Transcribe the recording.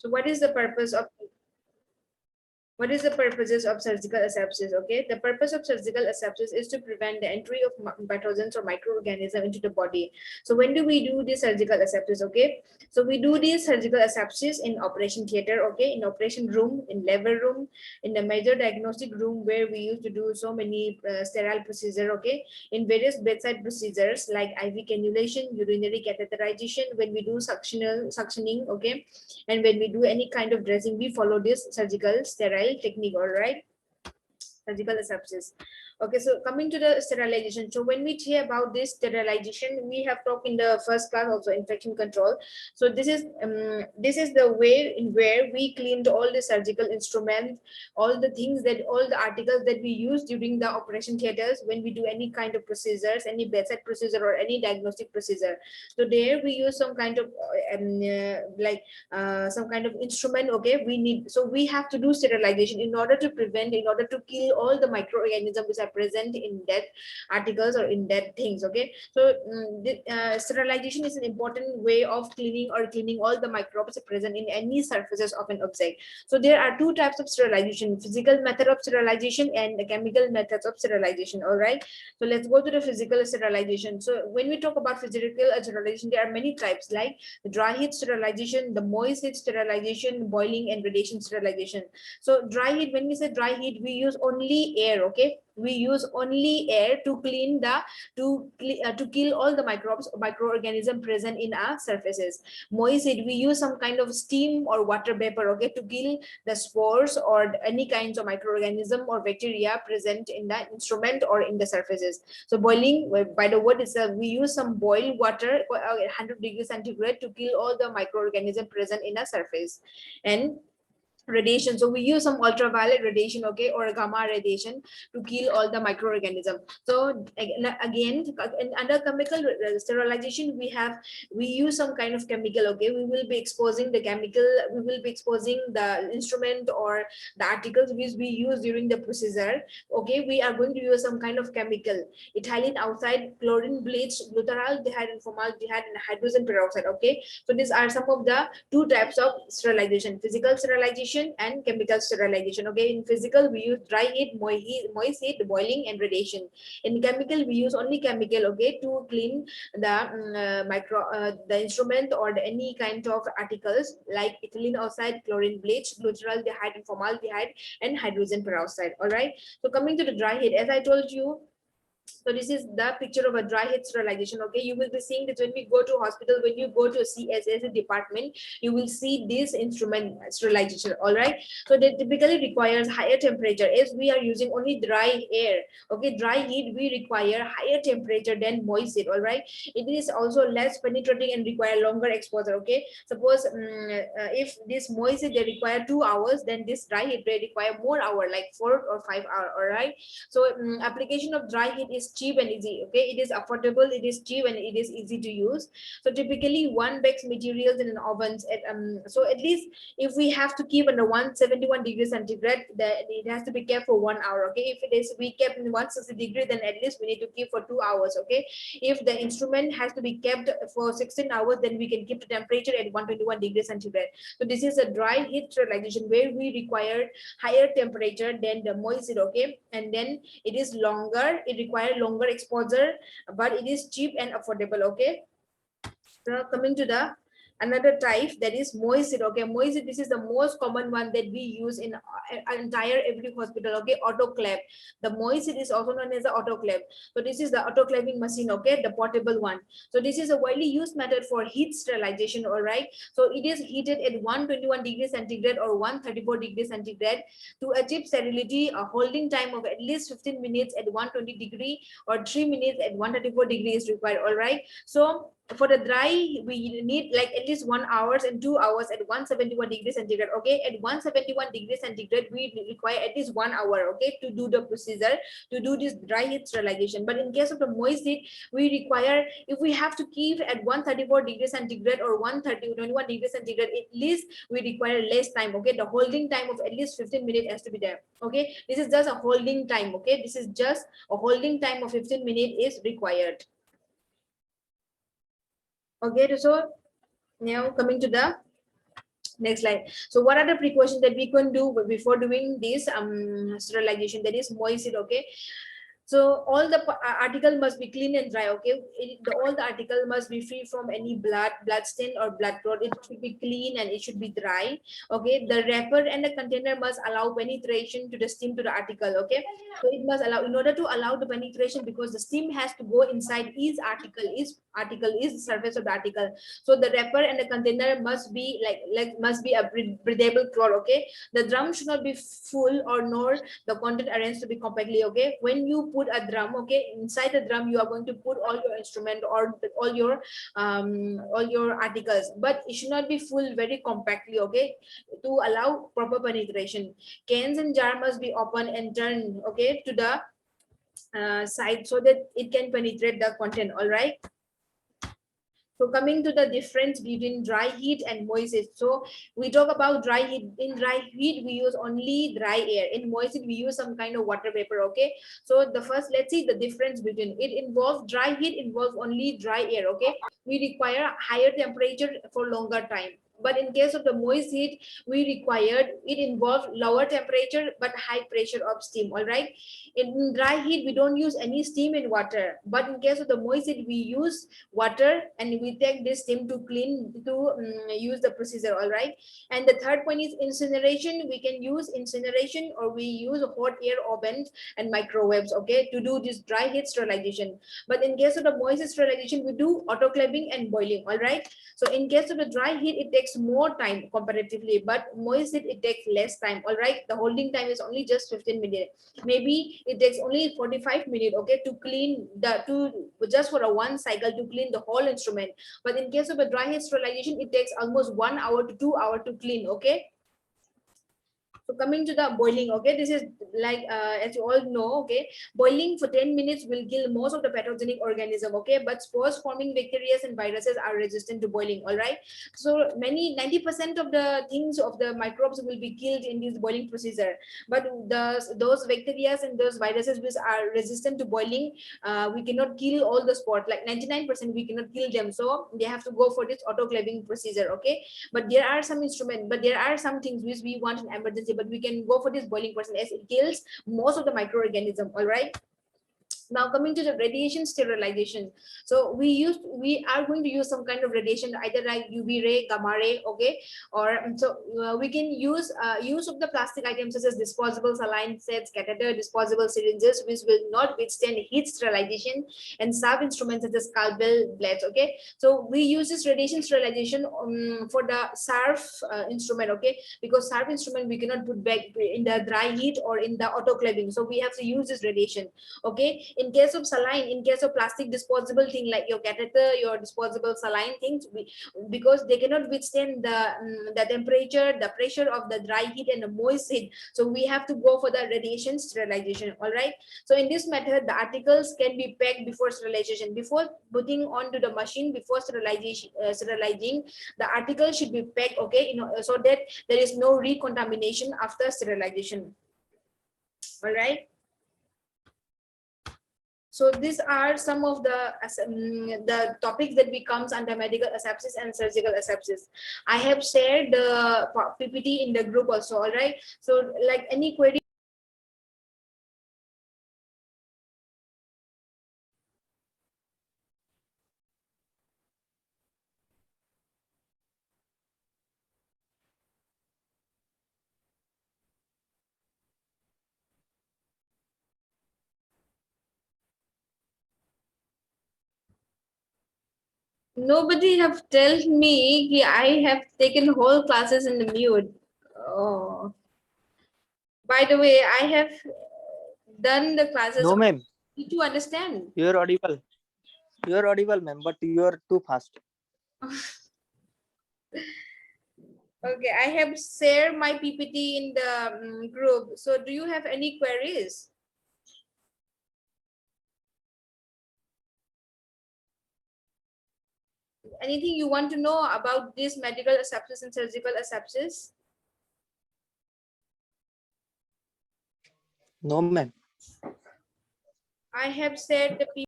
So what is the purposes of surgical asepsis? Okay, the purpose of surgical asepsis is to prevent the entry of pathogens or microorganisms into the body. So when do we do this surgical asepsis? Okay, so we do this surgical asepsis in operation theater, okay, in operation room, in labor room, in the major diagnostic room where we used to do so many sterile procedure, okay, in various bedside procedures like IV cannulation, urinary catheterization, when we do suctioning, okay, and when we do any kind of dressing, we follow this surgical sterile technique, all right, surgical asepsis. Okay, so coming to the sterilization. So when we hear about this sterilization, we have talked in the first class also, infection control. So this is the way in where we cleaned all the surgical instruments, all the things that all the articles that we use during the operation theaters when we do any kind of procedures, any bedside procedure or any diagnostic procedure. So there we use some kind of some kind of instrument, okay, we have to do sterilization in order to prevent, in order to kill all the microorganisms which are present in that articles or in that things, okay. So sterilization is an important way of cleaning all the microbes present in any surfaces of an object. So there are two types of sterilization: physical method of sterilization and the chemical methods of sterilization, all right. So let's go to the physical sterilization. So when we talk about physical sterilization, there are many types like the dry heat sterilization, the moist heat sterilization, boiling and radiation sterilization. So dry heat, when we say dry heat, we use only air, okay, we use only air to clean the to kill all the microorganism present in our surfaces. Moist heat, we use some kind of steam or water vapor, okay, to kill the spores or any kinds of microorganism or bacteria present in the instrument or in the surfaces. So boiling, by the word itself, we use some boiled water 100 degrees centigrade to kill all the microorganism present in a surface. And radiation, so we use some ultraviolet radiation, okay, or gamma radiation to kill all the microorganism. So again, under chemical sterilization, we use some kind of chemical, okay, we will be exposing the chemical, we will be exposing the instrument or the articles which we use during the procedure, okay. We are going to use some kind of chemical: ethylene oxide, chlorine bleach, glutaraldehyde and formaldehyde and hydrogen peroxide, okay. So these are some of the two types of sterilization: physical sterilization and chemical sterilization, okay. In physical, we use dry heat, moist heat, boiling and radiation. In chemical, we use only chemical, okay, to clean the instrument or any kind of articles like ethylene oxide, chlorine bleach, glutaraldehyde and formaldehyde and hydrogen peroxide, all right. So coming to the dry heat, as I told you, so this is the picture of a dry heat sterilization, okay. You will be seeing this when we go to hospital, when you go to a CSS department, you will see this instrument sterilization, all right. So that typically requires higher temperature, as we are using only dry air, okay. Dry heat, we require higher temperature than moist heat, all right. It is also less penetrating and require longer exposure, okay. Suppose if this moist heat they require 2 hours, then this dry heat they require more hour, like 4 or 5 hours, all right. So application of dry heat is cheap and easy, okay. It is affordable, it is cheap and it is easy to use. So typically one bakes materials in an ovens at so at least if we have to keep under 171 degrees centigrade, that it has to be kept for 1 hour, okay. If it is we kept in 160 degree, then at least we need to keep for 2 hours, okay. If the instrument has to be kept for 16 hours, then we can keep the temperature at 121 degrees centigrade. So this is a dry heat sterilization where we require higher temperature than the moist heat, okay. And then it is longer, it requires longer exposure, but it is cheap and affordable, okay. So coming to the another type, that is moist heat, okay. Moist heat, this is the most common one that we use in entire every hospital, okay. Autoclave, the moist heat is also known as the autoclave. So this is the autoclaving machine, okay, the portable one. So this is a widely used method for heat sterilization, all right. So it is heated at 121 degrees centigrade or 134 degrees centigrade to achieve sterility. A holding time of at least 15 minutes at 120 degree or 3 minutes at 134 degrees is required, all right. So for the dry, we need like at least 1 hour and 2 hours at 171 degrees centigrade, okay. At 171 degrees centigrade, we require at least 1 hour, okay, to do the procedure, to do this dry heat sterilization. But in case of the moist heat, we require, if we have to keep at 134 degrees centigrade or 121 degrees centigrade, at least we require less time, okay. The holding time of at least 15 minutes has to be there, okay. This is just a holding time, okay. This is just a holding time of 15 minutes is required. Okay, so now coming to the Next slide. So what are the precautions that we can do before doing this sterilization? That is moist it, okay? So all the article must be clean and dry, okay? All the article must be free from any blood stain or blood clot. It should be clean and it should be dry, okay? The wrapper and the container must allow penetration to the steam to the article, okay? So it must allow, in order to allow the penetration, because the steam has to go inside each article, is the surface of the article. So the wrapper and the container must be must be a breathable cloth, okay? The drum should not be full or nor the content arranged to be compactly, okay? When you put a drum, okay, inside the drum you are going to put all your instrument or all your articles, but it should not be full very compactly, okay, to allow proper penetration. Cans and jar must be open and turned, okay, to the side so that it can penetrate the content. All right. So coming to the difference between dry heat and moist heat. So we talk about dry heat. In dry heat, we use only dry air. In moist heat, we use some kind of water vapor, okay? So the first, let's see the difference between it. Involves dry heat involves only dry air, okay? We require higher temperature for longer time. But in case of the moist heat, it involves lower temperature but high pressure of steam. All right. In dry heat, we don't use any steam in water. But in case of the moist heat, we use water and we take this steam to use the procedure. All right. And the third point is incineration. We can use incineration or we use hot air ovens and microwaves, okay, to do this dry heat sterilization. But in case of the moist sterilization, we do autoclaving and boiling. All right. So in case of the dry heat, it takes more time comparatively, but moist heat, it takes less time. All right. The holding time is only just 15 minutes. Maybe it takes only 45 minutes, okay, to clean just for a one cycle to clean the whole instrument. But in case of a dry heat sterilization, it takes almost 1 hour to 2 hours to clean, okay. So coming to the boiling, okay, this is like as you all know, okay, boiling for 10 minutes will kill most of the pathogenic organism, okay, but spores forming bacteria and viruses are resistant to boiling. All right. So 90% of the things of the microbes will be killed in this boiling procedure, but those bacteria and those viruses which are resistant to boiling, we cannot kill all the spores, like 99% we cannot kill them, so they have to go for this autoclaving procedure, okay. But there are some things which we want in emergency, but we can go for this boiling process as it kills most of the microorganism. All right. Now coming to the radiation sterilization. So we are going to use some kind of radiation, either like UV ray, gamma ray, okay, or we can use of the plastic items such as disposable saline sets, catheter, disposable syringes, which will not withstand heat sterilization, and sub instruments such as scalpel blades, okay. So we use this radiation sterilization for the SARF instrument, okay, because SARF instrument we cannot put back in the dry heat or in the autoclaving, so we have to use this radiation, okay. In case of saline, in case of plastic disposable thing like your catheter, your disposable saline things, because they cannot withstand the temperature, the pressure of the dry heat and the moist heat, so we have to go for the radiation sterilization. All right. So in this method, the articles can be packed before sterilization. Before putting onto the machine, before sterilizing, the article should be packed, okay, so that there is no recontamination after sterilization. All right. So these are some of the topics that becomes under medical asepsis and surgical asepsis. I have shared the PPT in the group also. All right. So like any query. Nobody have told me I have taken whole classes in the mute. Oh. By the way, I have done the classes. No, ma'am. Need to understand. You are audible. You are audible, ma'am, but you are too fast. Okay, I have shared my PPT in the group. So do you have any queries? Anything you want to know about this medical asepsis and surgical asepsis? No, ma'am. I have said the